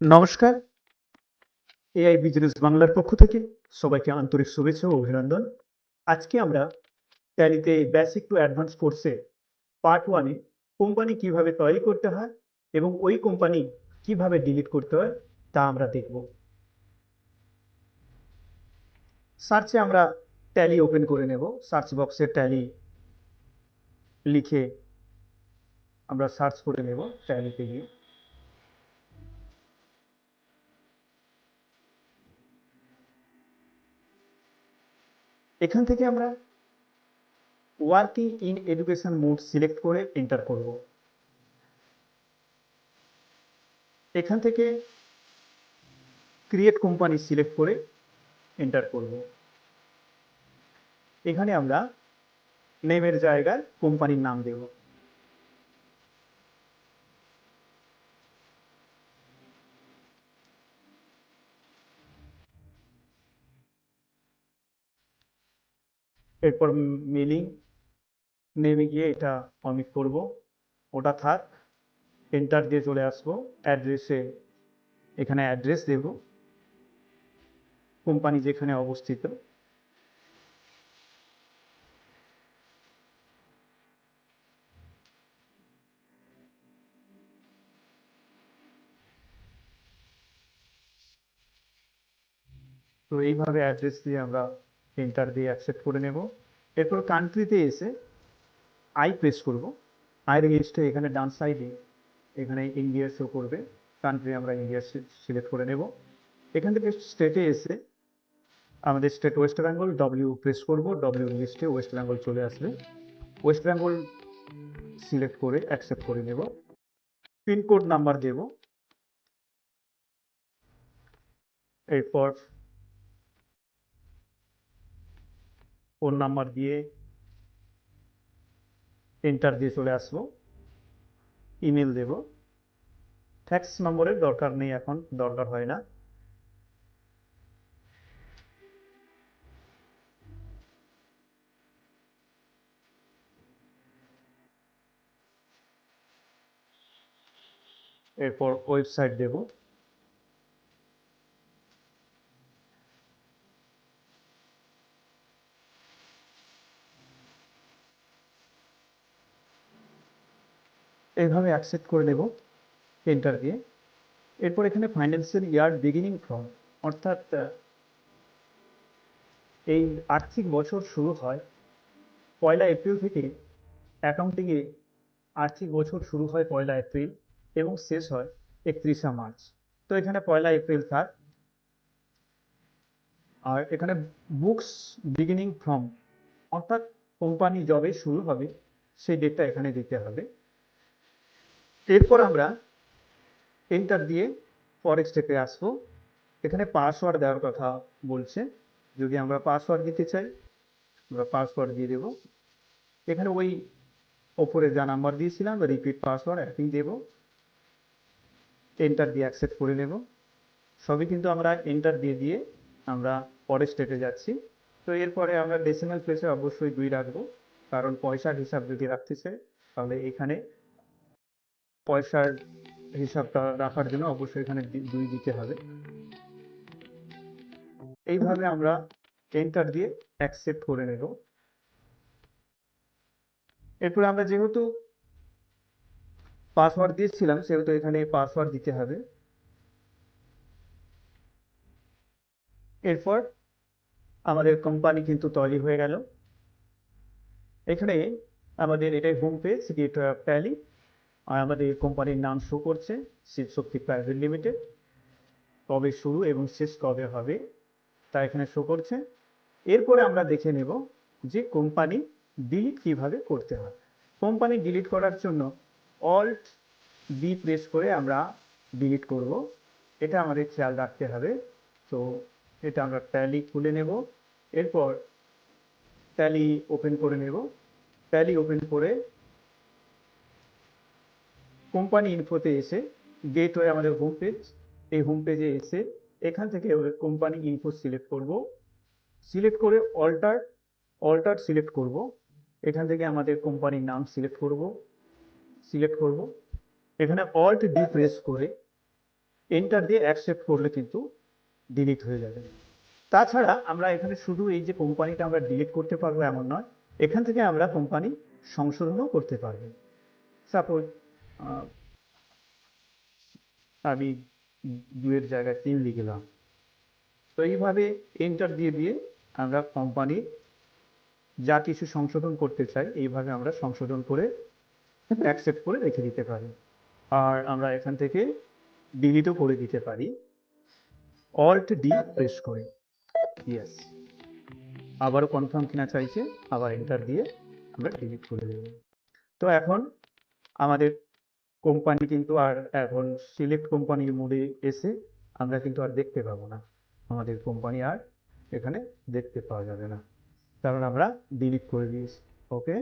নমস্কার, AI business বাংলার পক্ষ থেকে সবাইকে আন্তরিক শুভেচ্ছা ও অভিনন্দন। আজকে আমরা ট্যালিতে বেসিক টু অ্যাডভান্স কোর্সে পার্ট 1 এ কোম্পানি কিভাবে তৈরি করতে হয় এবং ওই কোম্পানি কিভাবে ডিলিট করতে হয় তা আমরা দেখব। সার্চে আমরা ট্যালি ওপেন করে নেব। সার্চ বক্সে ট্যালি লিখে আমরা সার্চ করে নেব ট্যালিতে গিয়ে। এখান থেকে আমরা working in education mode select করে এন্টার করব। এখান থেকে ক্রিয়েট কোম্পানি সিলেক্ট করে এন্টার করব। এখানে আমরা নেমের জায়গায় কোম্পানির নাম দেব। এরপর মেলিং নেমে গিয়ে এটা অমিট করব, ওটা থাক। এন্টার দিয়ে চলে আসবো অ্যাড্রেসে। এখানে অ্যাড্রেস দেব, কোম্পানি যেখানে অবস্থিত। তো এইভাবে অ্যাড্রেস দিয়ে আমরা এন্টার দিয়ে অ্যাকসেপ্ট করে নেব। এরপর কান্ট্রিতে এসে আই প্রেস করব। আই রেজিস্টার এখানে ডান সাইডে এখানে ইন্ডিয়া শো করবে। কান্ট্রি আমরা ইন্ডিয়া সিলেক্ট করে নেব। এখান থেকে স্টেটে এসে আমাদের state West Bengal, W press করব। ডব্লিউ লিস্টে ওয়েস্ট বেঙ্গল চলে আসবে। ওয়েস্ট বেঙ্গল সিলেক্ট করে অ্যাকসেপ্ট করে নেব। পিনকোড নাম্বার দেব। এরপর ফোন নাম্বার দিয়ে এন্টার দিয়ে চলে আসবো। ইমেল দেব। ফ্যাক্স নম্বরের দরকার নেই, এখন দরকার হয় না। এরপর ওয়েবসাইট দেব। এইভাবে অ্যাকসেপ্ট করে নেব এন্টার দিয়ে। এরপর এখানে ফাইন্যান্সিয়াল ইয়ার বিগিনিং ফ্রম, অর্থাৎ এই আর্থিক বছর শুরু হয় 1 এপ্রিল থেকে। অ্যাকাউন্টিংয়ে আর্থিক বছর শুরু হয় 1 এপ্রিল এবং শেষ হয় 31 মার্চ। তো এখানে 1 এপ্রিল থাক। আর এখানে বুকস বিগিনিং ফ্রম, অর্থাৎ কোম্পানি যবে শুরু হবে সেই ডেটটা এখানে দিতে হবে। এরপর আমরা এন্টার দিয়ে পরের স্টেপে আসবো। এখানে পাসওয়ার্ড দেওয়ার কথা বলছে। যদি আমরা পাসওয়ার্ড দিতে চাই আমরা পাসওয়ার্ড দিয়ে দেব। এখানে ওই ওপরে যা নাম্বার দিয়েছিলাম রিপিট পাসওয়ার্ড একই দেব। এন্টার দিয়ে অ্যাকসেপ্ট করে নেব। সবই কিন্তু আমরা এন্টার দিয়ে দিয়ে আমরা পরের স্টেপে যাচ্ছি। তো এরপরে আমরা ডেসিমাল প্লেসে অবশ্যই 2 রাখবো, কারণ পয়সার হিসাব যদি রাখতে চাই তাহলে এখানে পয়সার হিসাবটা রাখার জন্য অবশ্যই এখানে 2 দিতে হবে। এইভাবে আমরা এন্টার দিয়ে অ্যাকসেপ্ট করে নেব। এরপর আমরা যেহেতু পাসওয়ার্ড দিয়েছিলাম সেহেতু এখানে পাসওয়ার্ড দিতে হবে। এরপর আমাদের কোম্পানি কিন্তু তৈরি হয়ে গেল। এখানে আমাদের এটাই home page, gateway of Tally. আর আমাদের কোম্পানির নাম শো করছে শিবশক্তি প্রাইভেট লিমিটেড। কবে শুরু এবং শেষ কবে হবে তা এখানে শো করছে। এরপরে আমরা দেখে নেব যে কোম্পানি ডিলিট কিভাবে করতে হয়। কোম্পানি ডিলিট করার জন্য অল্ট ডি প্রেস করে আমরা ডিলিট করব, এটা আমাদের খেয়াল রাখতে হবে। তো এটা আমরা ট্যালি খুলে নেব। এরপর ট্যালি ওপেন করে নেব। ট্যালি ওপেন করে কোম্পানি ইনফোতে এসে, গেটওয়ে আমাদের হোম পেজ, এই হোম পেজে এসে এখান থেকে কোম্পানি ইনফো সিলেক্ট করব। সিলেক্ট করে অল্টার অল্টার সিলেক্ট করব। এখান থেকে আমাদের কোম্পানির নাম সিলেক্ট করব। এখানে অল্ট ডি প্রেস করে এন্টার দিয়ে অ্যাকসেপ্ট করলে কিন্তু ডিলিট হয়ে যাবে। তাছাড়া আমরা এখানে শুধু এই যে কোম্পানিটা আমরা ডিলিট করতে পারবো এমন নয়, এখান থেকে আমরা কোম্পানি সংশোধনও করতে পারবো। সাপোজ আমি 2-এর জায়গায় 3 লিখলাম। তো এইভাবে এন্টার দিয়ে দিয়ে আমরা কোম্পানি যা কিছু সংশোধন করতে চাই এইভাবে আমরা সংশোধন করে অ্যাকসেপ্ট করে রেখে দিতে পারি। আর আমরা এখান থেকে ডিলিটও করে দিতে পারি অল্ট ডি প্রেস করে। ইয়েস, আবারও কনফার্ম কিনা চাইছে, আবার এন্টার দিয়ে আমরা ডিলিট করে দেব। তো এখন আমাদের কোম্পানি কিন্তু আর এখন সিলেক্ট কোম্পানির মোডে এসে আমরা কিন্তু আর দেখতে পাবো না, আমাদের কোম্পানি আর এখানে দেখতে পাওয়া যাবে না, কারণ আমরা ডিলিট করে দিয়েছি। ওকে।